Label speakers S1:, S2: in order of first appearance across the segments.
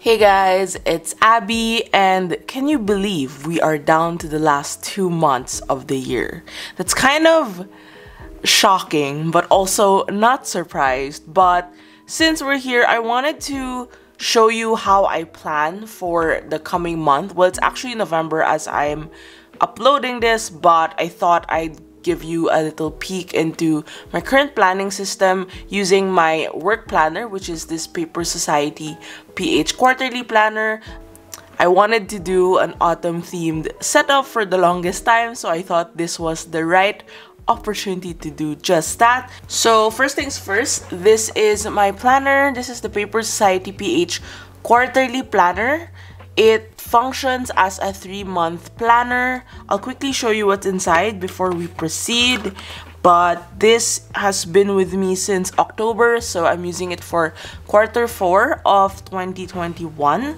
S1: Hey guys, it's Abby, and can you believe we are down to the last 2 months of the year? That's kind of shocking, but also not surprised. But since we're here, I wanted to show you how I plan for the coming month. Well, it's actually November as I'm uploading this, but I thought I'd give you a little peek into my current planning system using my work planner, which is this Paper Society PH quarterly planner. I wanted to do an autumn themed setup for the longest time, so I thought this was the right opportunity to do just that. So first things first, this is my planner. This is the Paper Society PH quarterly planner. It functions as a 3-month planner. I'll quickly show you what's inside before we proceed. But this has been with me since October, so I'm using it for Q4 of 2021.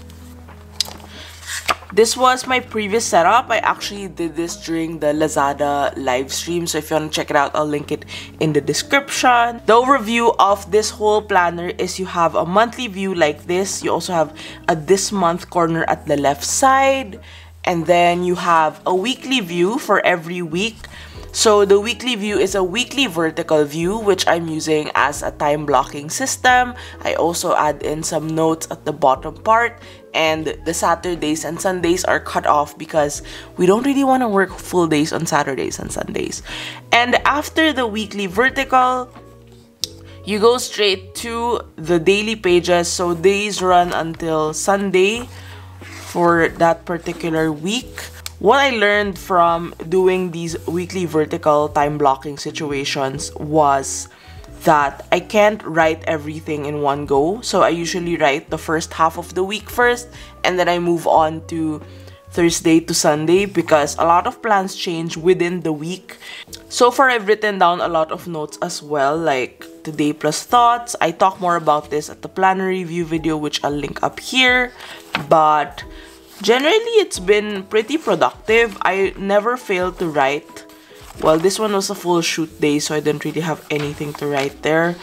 S1: This was my previous setup. I actually did this during the Lazada live stream, so if you want to check it out, I'll link it in the description. The overview of this whole planner is you have a monthly view like this. You also have a this month corner at the left side, and then you have a weekly view for every week. So the weekly view is a weekly vertical view, which I'm using as a time blocking system. I also add in some notes at the bottom part, and the Saturdays and Sundays are cut off because we don't really want to work full days on Saturdays and Sundays. And after the weekly vertical, you go straight to the daily pages. So days run until Sunday for that particular week. What I learned from doing these weekly vertical time blocking situations was that I can't write everything in one go. So I usually write the first half of the week first, and then I move on to Thursday to Sunday because a lot of plans change within the week. So far, I've written down a lot of notes as well, like today plus thoughts. I talk more about this at the planner review video, which I'll link up here. But generally, it's been pretty productive. I never fail to write. Well, this one was a full shoot day, so I didn't really have anything to write there.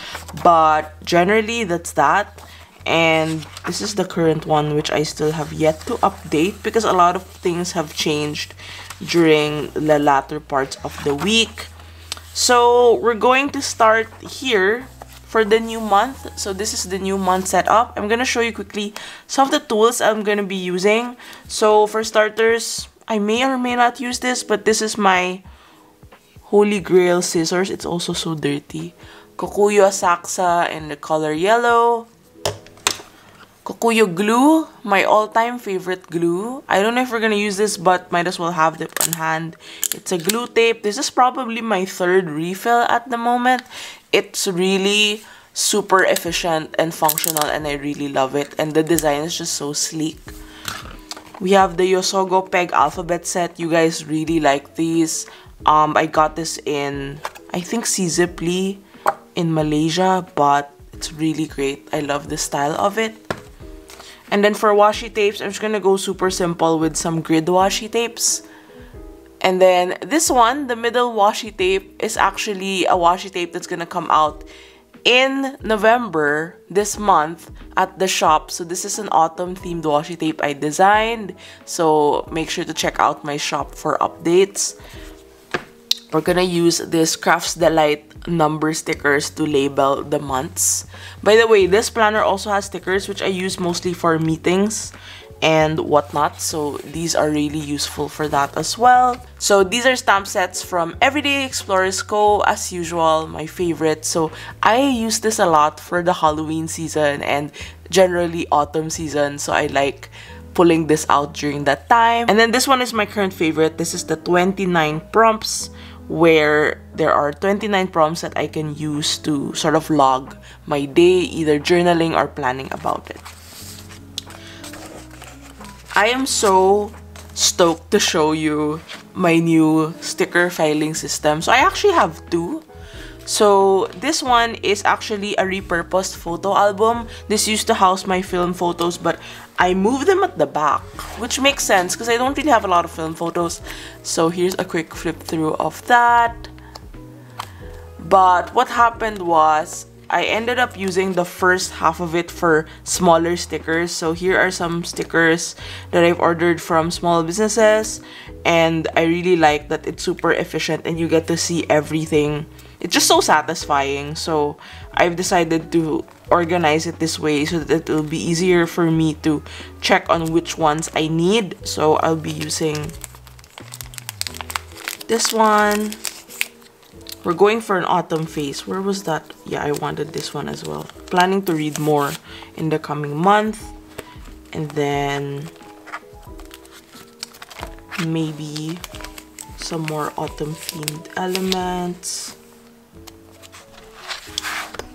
S1: But generally, that's that. And this is the current one, which I still have yet to update because a lot of things have changed during the latter parts of the week. So we're going to start here for the new month. So this is the new month setup. I'm gonna show you quickly some of the tools I'm gonna be using. So for starters, I may or may not use this, but this is my Holy Grail scissors. It's also so dirty. Kokuyo Asakusa in the color yellow. Kokuyo glue, my all-time favorite glue. I don't know if we're gonna use this, but might as well have it on hand. It's a glue tape. This is probably my third refill at the moment. It's really super efficient and functional, and I really love it. And the design is just so sleek. We have the Yosogo Peg alphabet set. You guys really like these. I got this in, I think, Ziply in Malaysia, but it's really great. I love the style of it. And then for washi tapes, I'm just gonna go super simple with some grid washi tapes. And then this one, the middle washi tape, is actually a washi tape that's gonna come out in November this month at the shop. So this is an autumn themed washi tape I designed. So make sure to check out my shop for updates. We're gonna use this Crafts Delight number stickers to label the months. By the way, this planner also has stickers, which I use mostly for meetings and whatnot, so these are really useful for that as well. So these are stamp sets from Everyday Explorers Co. As usual, my favorite. So I use this a lot for the Halloween season and generally autumn season, so I like pulling this out during that time. And then this one is my current favorite. This is the 29 prompts, where there are 29 prompts that I can use to sort of log my day, either journaling or planning about it. I am so stoked to show you my new sticker filing system. So I actually have two. So this one is actually a repurposed photo album. This used to house my film photos, but I moved them at the back, which makes sense because I don't really have a lot of film photos. So here's a quick flip through of that. But what happened was I ended up using the first half of it for smaller stickers. So here are some stickers that I've ordered from small businesses, and I really like that it's super efficient and you get to see everything. It's just so satisfying. So I've decided to organize it this way so that it will be easier for me to check on which ones I need. So I'll be using this one. We're going for an autumn face. Where was that? Yeah, I wanted this one as well. Planning to read more in the coming month. And then maybe some more autumn themed elements.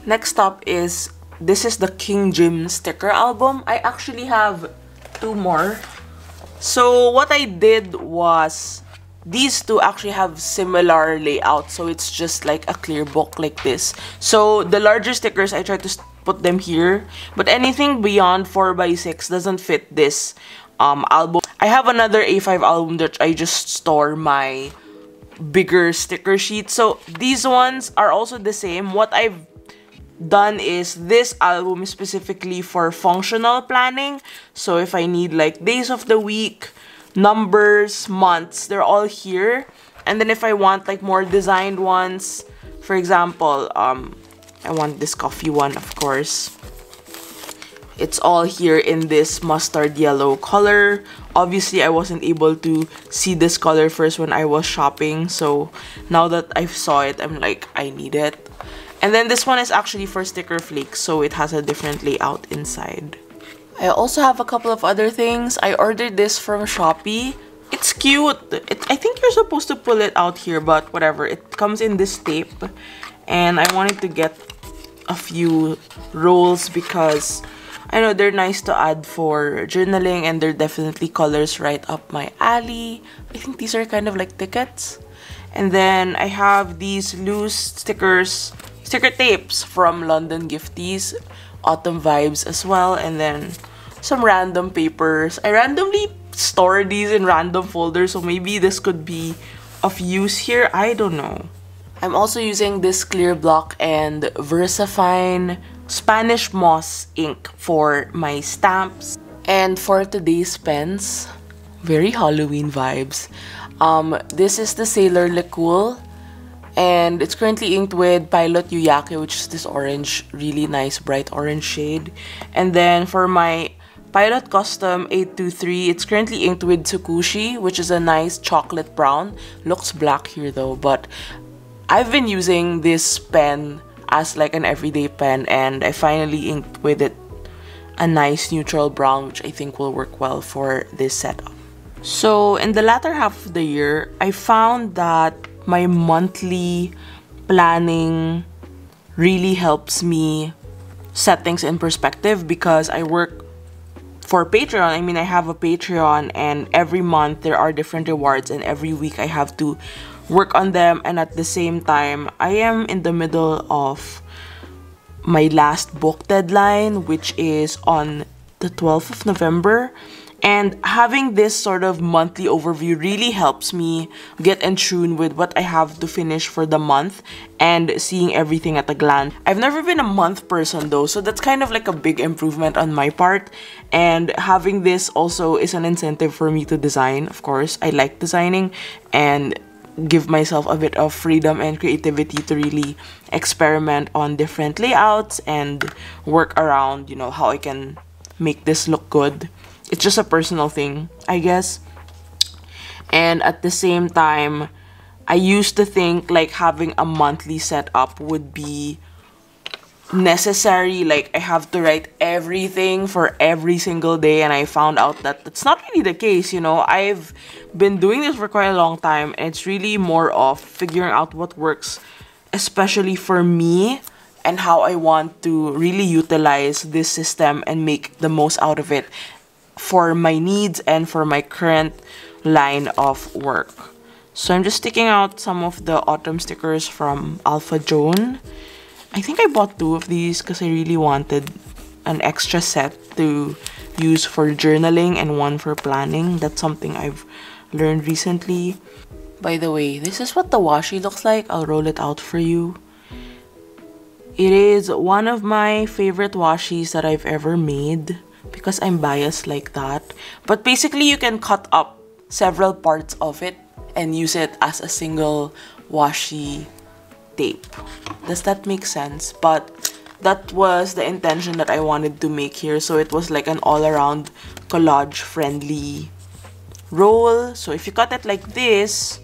S1: Next up is, this is the King Jim sticker album. I actually have 2 more. So what I did was, these two actually have similar layout, so it's just like a clear book like this. So the larger stickers, I try to put them here, but anything beyond 4x6 doesn't fit this album. I have another A5 album that I just store my bigger sticker sheet. So these ones are also the same. What I've done is, this album is specifically for functional planning. So if I need like days of the week, numbers, months, they're all here. And then if I want like more designed ones, for example, I want this coffee one, of course. It's all here in this mustard yellow color. Obviously, I wasn't able to see this color first when I was shopping. So now that I saw it, I'm like, I need it. And then this one is actually for sticker flakes, so it has a different layout inside. I also have a couple of other things. I ordered this from Shopee. It's cute. I think you're supposed to pull it out here, but whatever. It comes in this tape. And I wanted to get a few rolls because I know they're nice to add for journaling, and they're definitely colors right up my alley. I think these are kind of like tickets. And then I have these loose sticker tapes from London Gifties. Autumn vibes as well. And then some random papers. I randomly store these in random folders, so maybe this could be of use here. I don't know. I'm also using this clear block and VersaFine Spanish moss ink for my stamps. And for today's pens, very Halloween vibes. This is the Sailor Licool, and it's currently inked with Pilot Yuyake, which is this orange, really nice bright orange shade. And then for my Pilot Custom 823, it's currently inked with Tsukushi, which is a nice chocolate brown. Looks black here though, but I've been using this pen as like an everyday pen, and I finally inked with it a nice neutral brown, which I think will work well for this setup. So in the latter half of the year, I found that my monthly planning really helps me set things in perspective, because I work for Patreon. I mean, I have a Patreon, and every month there are different rewards, and every week I have to work on them. And at the same time, I am in the middle of my last book deadline, which is on the 12th of November. And having this sort of monthly overview really helps me get in tune with what I have to finish for the month and seeing everything at a glance. I've never been a month person though, so that's kind of like a big improvement on my part. And having this also is an incentive for me to design. Of course, I like designing and give myself a bit of freedom and creativity to really experiment on different layouts and work around, you know, how I can make this look good. It's just a personal thing, I guess. And at the same time, I used to think like having a monthly setup would be necessary. Like I have to write everything for every single day, and I found out that that's not really the case, you know. I've been doing this for quite a long time, and it's really more of figuring out what works, especially for me, and how I want to really utilize this system and make the most out of it for my needs and for my current line of work. So I'm just sticking out some of the autumn stickers from Alpha Joan. I think I bought 2 of these because I really wanted an extra set to use for journaling and 1 for planning. That's something I've learned recently. By the way, this is what the washi looks like. I'll roll it out for you. It is one of my favorite washi's that I've ever made because I'm biased like that. But basically, you can cut up several parts of it and use it as a single washi tape. Does that make sense? But that was the intention that I wanted to make here. So it was like an all-around collage friendly roll. So if you cut it like this,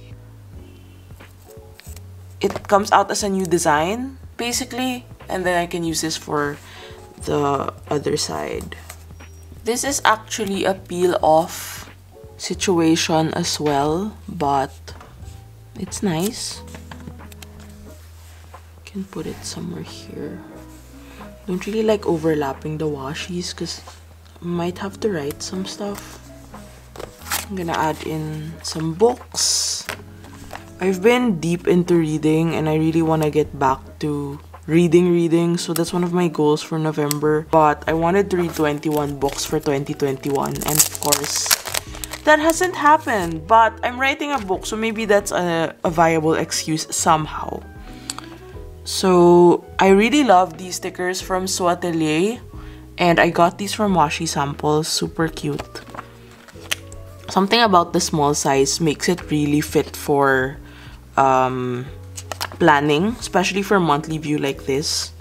S1: it comes out as a new design basically, and then I can use this for the other side. This is actually a peel off situation as well, but it's nice. Can put it somewhere here. Don't really like overlapping the washi's because I might have to write some stuff. I'm gonna add in some books. I've been deep into reading and I really want to get back to reading, so that's one of my goals for November. But I wanted to read 21 books for 2021, and of course that hasn't happened. But I'm writing a book, so maybe that's a viable excuse somehow. So I really love these stickers from Suatelier, and I got these from Washi Samples. Super cute. Something about the small size makes it really fit for planning, especially for a monthly view like this.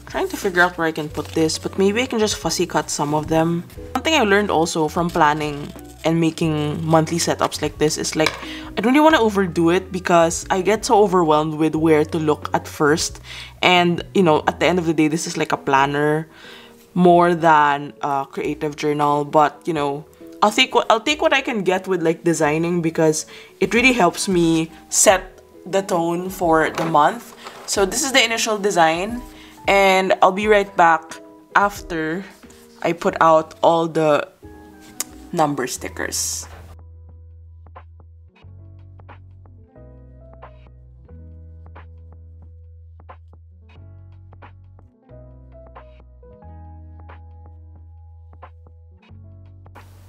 S1: Trying to figure out where I can put this, but maybe I can just fussy cut some of them. Something I learned also from planning and making monthly setups like this is like, I don't really want to overdo it because I get so overwhelmed with where to look at first. And you know, at the end of the day, this is like a planner more than a creative journal. But you know, I'll take what I can get with like designing because it really helps me set the tone for the month. So this is the initial design, and I'll be right back after I put out all the number stickers.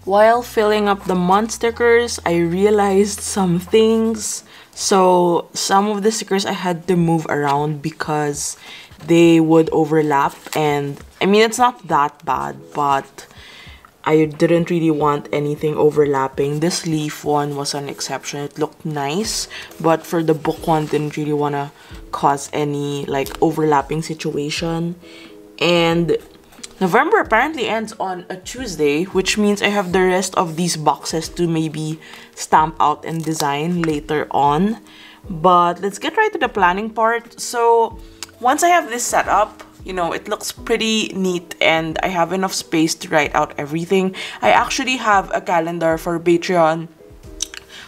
S1: While filling up the month stickers, I realized some things. So some of the stickers I had to move around because they would overlap, and I mean, it's not that bad, but I didn't really want anything overlapping. This leaf one was an exception. It looked nice, but for the book one, didn't really want to cause any like overlapping situation. And November apparently ends on a Tuesday, which means I have the rest of these boxes to maybe stamp out and design later on. But let's get right to the planning part. So once I have this set up, you know, it looks pretty neat and I have enough space to write out everything. I actually have a calendar for Patreon,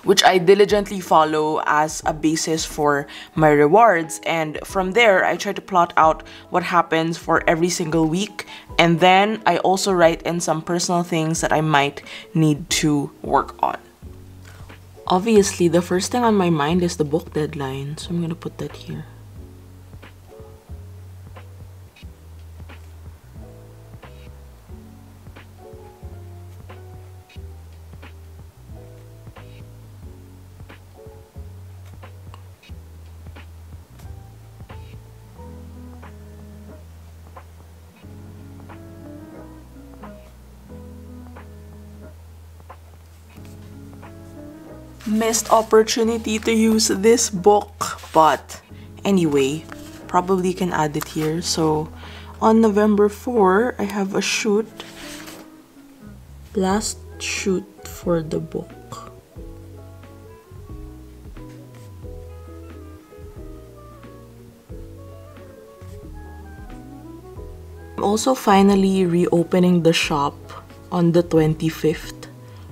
S1: which I diligently follow as a basis for my rewards. And from there, I try to plot out what happens for every single week. And then I also write in some personal things that I might need to work on. Obviously, the first thing on my mind is the book deadline, so I'm gonna put that here. Missed opportunity to use this book, but anyway, probably can add it here. So on November 4, I have a shoot, last shoot for the book. I'm also finally reopening the shop on the 25th.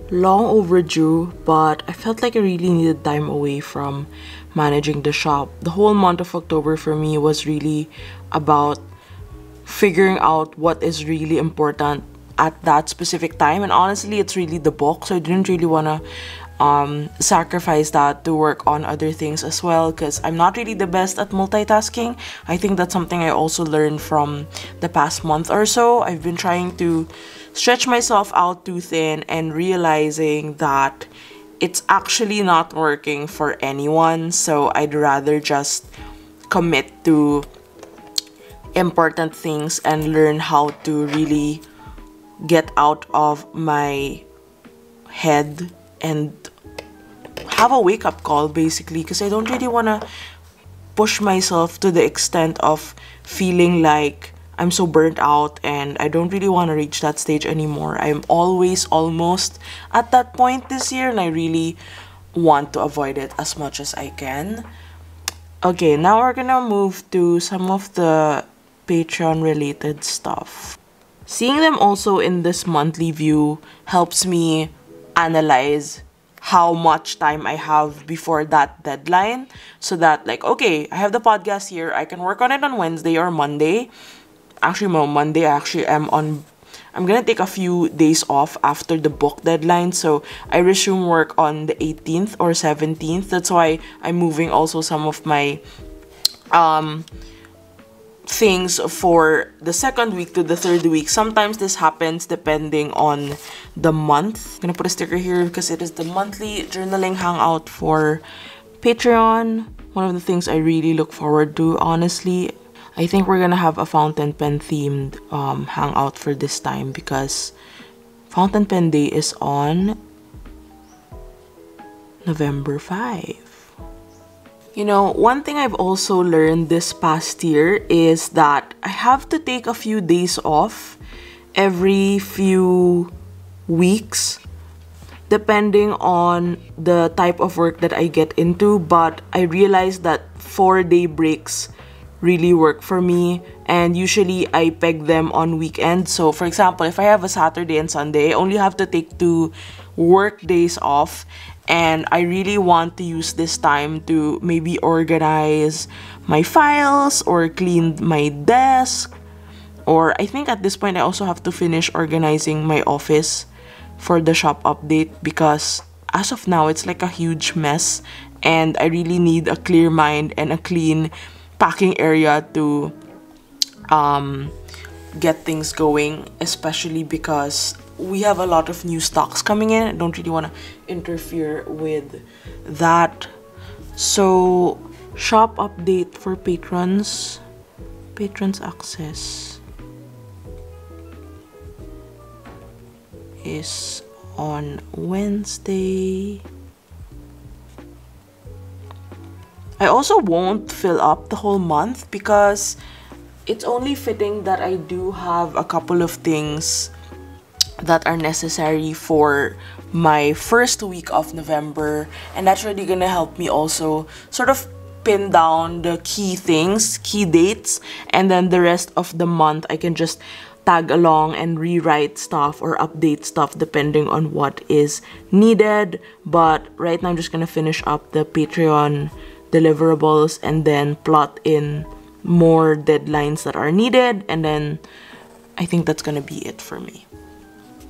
S1: Long overdue, but I felt like I really needed time away from managing the shop. The whole month of October for me was really about figuring out what is really important at that specific time, and honestly, it's really the book, so I didn't really want to sacrifice that to work on other things as well, because I'm not really the best at multitasking. I think that's something I also learned from the past month or so. I've been trying to stretch myself out too thin and realizing that it's actually not working for anyone, so I'd rather just commit to important things and learn how to really get out of my head and have a wake-up call, basically, because I don't really want to push myself to the extent of feeling like I'm so burnt out, and I don't really want to reach that stage anymore. I'm always almost at that point this year, and I really want to avoid it as much as I can. Okay, now we're gonna move to some of the Patreon related stuff. Seeing them also in this monthly view helps me analyze how much time I have before that deadline, so that, like, okay, I have the podcast here, I can work on it on Wednesday or Monday. Actually, no, Monday I'm gonna take a few days off after the book deadline, so I resume work on the 18th or 17th. That's why I'm moving also some of my things for the second week to the third week. Sometimes this happens depending on the month. I'm gonna put a sticker here because it is the monthly journaling hangout for Patreon. One of the things I really look forward to, honestly. I think we're gonna have a fountain pen themed hangout for this time, because Fountain Pen Day is on November 5. You know, one thing I've also learned this past year is that I have to take a few days off every few weeks, depending on the type of work that I get into. But I realized that 4-day breaks really work for me, and usually I peg them on weekends. So for example, if I have a Saturday and Sunday, I only have to take 2 work days off, and I really want to use this time to maybe organize my files or clean my desk, or I think at this point I also have to finish organizing my office for the shop update, because as of now it's like a huge mess and I really need a clear mind and a clean packing area to get things going, especially because we have a lot of new stocks coming in. I don't really want to interfere with that. So, shop update for patrons. Patrons access is on Wednesday. I also won't fill up the whole month because it's only fitting that I do have a couple of things that are necessary for my first week of November, and that's really gonna help me also sort of pin down the key things, key dates, and then the rest of the month I can just tag along and rewrite stuff or update stuff depending on what is needed. But right now I'm just gonna finish up the Patreon deliverables and then plot in more deadlines that are needed, and then I think that's gonna be it for me.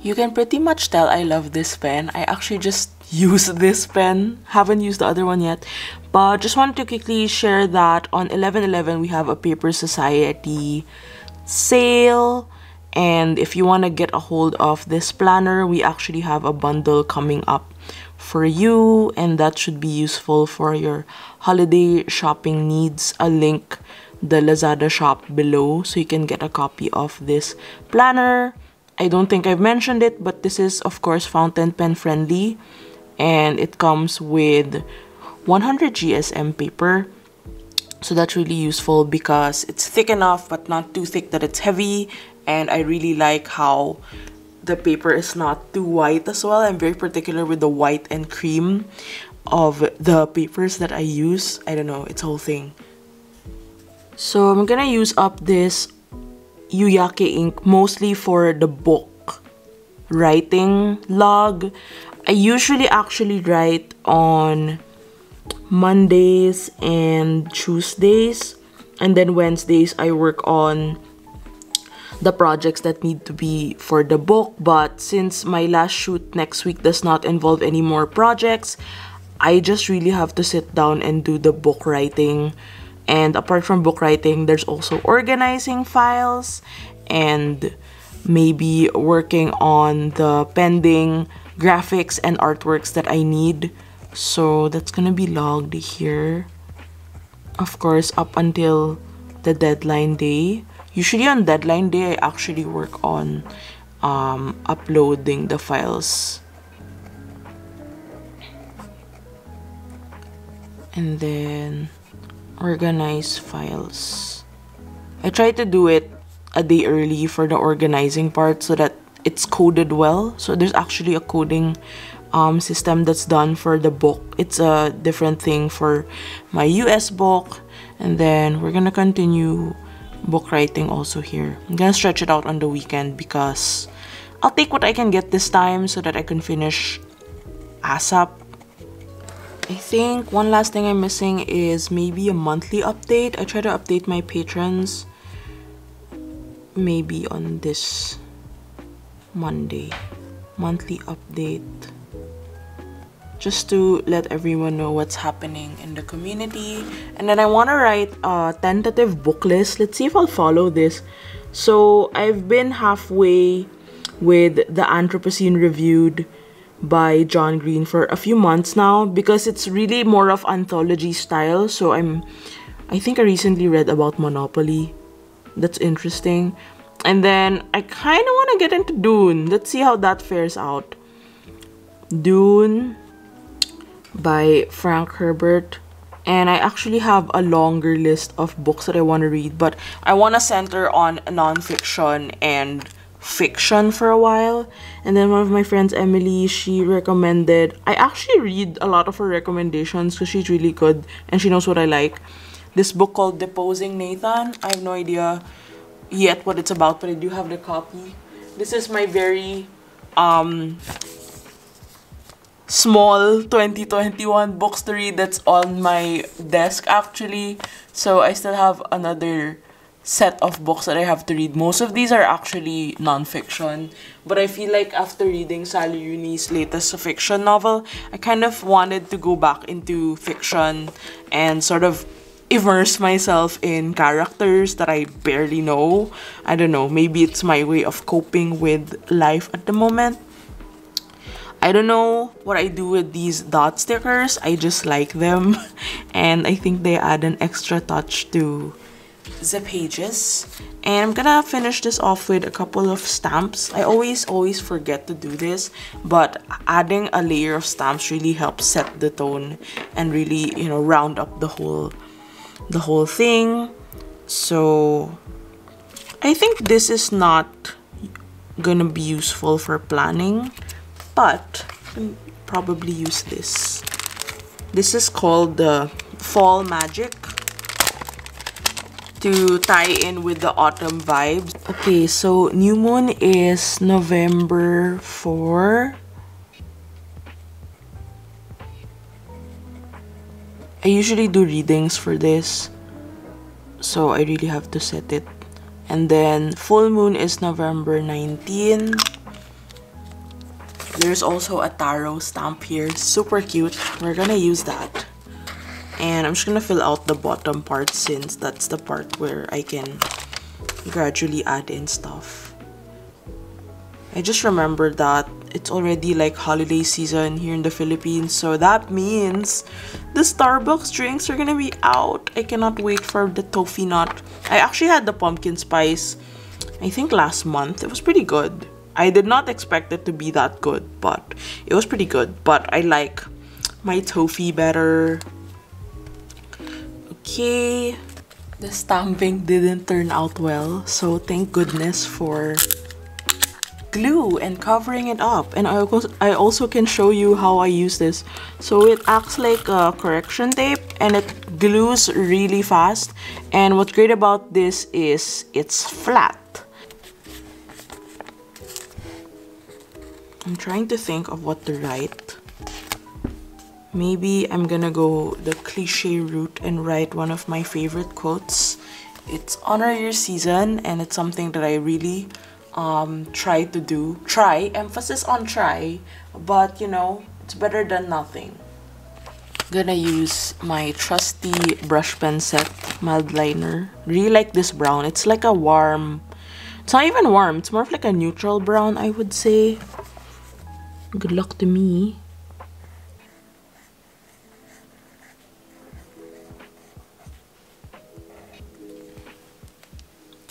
S1: You can pretty much tell I love this pen. I actually just use this pen. Haven't used the other one yet. But just wanted to quickly share that on 11/11 we have a Paper Society sale. And if you want to get a hold of this planner, we actually have a bundle coming up for you. And that should be useful for your holiday shopping needs. I'll link the Lazada shop below so you can get a copy of this planner. I don't think I've mentioned it, but this is of course fountain pen friendly, and it comes with 100 GSM paper. So that's really useful because it's thick enough but not too thick that it's heavy, and I really like how the paper is not too white as well. I'm very particular with the white and cream of the papers that I use. I don't know, it's a whole thing. So I'm gonna use up this Yuyake ink mostly for the book writing log. I usually actually write on Mondays and Tuesdays, and then Wednesdays I work on the projects that need to be for the book. But since my last shoot next week does not involve any more projects, I just really have to sit down and do the book writing. And apart from book writing, there's also organizing files and maybe working on the pending graphics and artworks that I need. So that's gonna be logged here, of course, up until the deadline day. Usually on deadline day, I actually work on uploading the files. And then organize files. I try to do it a day early for the organizing part so that it's coded well. So there's actually a coding system that's done for the book. It's a different thing for my US book. And then we're gonna continue book writing also here. I'm gonna stretch it out on the weekend because I'll take what I can get this time so that I can finish ASAP. I think one last thing I'm missing is maybe a monthly update. I try to update my patrons maybe on this Monday. Monthly update. Just to let everyone know what's happening in the community. And then I want to write a tentative book list. Let's see if I'll follow this. So I've been halfway with the Anthropocene Reviewed by John Green for a few months now because it's really more of anthology style. So I think I recently read about Monopoly. That's interesting. And then I kind of want to get into Dune. Let's see how that fares out. Dune by Frank Herbert. And I actually have a longer list of books that I want to read, but I want to center on nonfiction and fiction for a while. And then one of my friends, Emily, she recommended, I actually read a lot of her recommendations because she's really good and she knows what I like. This book called Deposing Nathan. I have no idea yet what it's about, but I do have the copy. This is my very small 2021 books to read that's on my desk actually. So I still have another set of books that I have to read. Most of these are actually non-fiction, but I feel like after reading Sally Rooney's latest fiction novel, I kind of wanted to go back into fiction and sort of immerse myself in characters that I barely know. I don't know, maybe it's my way of coping with life at the moment. I don't know what I do with these dot stickers. I just like them and I think they add an extra touch to the pages. And I'm gonna finish this off with a couple of stamps. I always forget to do this, but adding a layer of stamps really helps set the tone and really, you know, round up the whole thing. So I think this is not gonna be useful for planning, but I can probably use this. This is called the Fall Magic to tie in with the autumn vibes. Okay, so new moon is November 4. I usually do readings for this, so I really have to set it. And then full moon is November 19. There's also a tarot stamp here, super cute. We're gonna use that. And I'm just gonna fill out the bottom part since that's the part where I can gradually add in stuff. I just remembered that it's already like holiday season here in the Philippines, so that means the Starbucks drinks are gonna be out. I cannot wait for the toffee nut. I actually had the pumpkin spice, I think last month. It was pretty good. I did not expect it to be that good, but it was pretty good. But I like my toffee better. Okay, the stamping didn't turn out well, so thank goodness for glue and covering it up. And I also can show you how I use this. So it acts like a correction tape and it glues really fast. And what's great about this is it's flat. I'm trying to think of what to write. Maybe I'm gonna go the cliche route and write one of my favorite quotes. It's honor your season and it's something that I really try to do. Try, emphasis on try, but you know, it's better than nothing. Gonna use my trusty brush pen set, mild liner. Really like this brown. It's like a warm, it's not even warm, it's more of like a neutral brown, I would say. Good luck to me.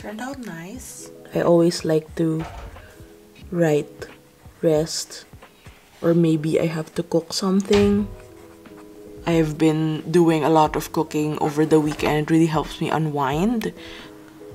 S1: turned out nice. I always like to write rest, or maybe I have to cook something. I've been doing a lot of cooking over the weekend. It really helps me unwind.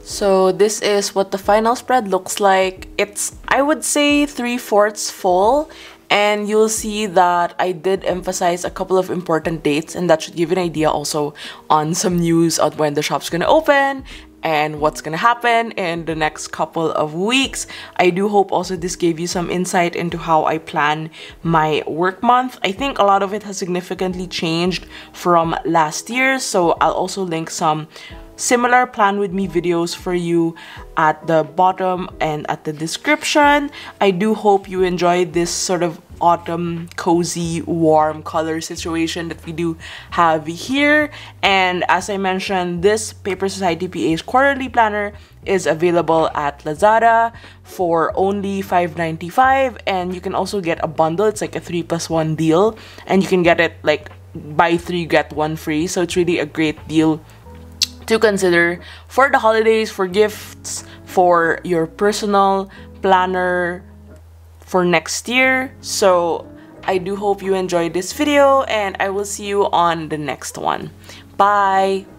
S1: So this is what the final spread looks like. It's, I would say, 3/4 full, and you'll see that I did emphasize a couple of important dates, and that should give you an idea also on some news on when the shop's gonna open and what's gonna happen in the next couple of weeks. I do hope also this gave you some insight into how I plan my work month. I think a lot of it has significantly changed from last year, so I'll also link some similar plan with me videos for you at the bottom and at the description. I do hope you enjoyed this sort of autumn cozy warm color situation that we do have here. And as I mentioned, this Paper Society PH quarterly planner is available at Lazada for only $5.95, and you can also get a bundle. It's like a 3+1 deal, and you can get it like buy 3 get 1 free, so it's really a great deal to consider for the holidays, for gifts, for your personal planner for next year. So I do hope you enjoyed this video, and I will see you on the next one. Bye!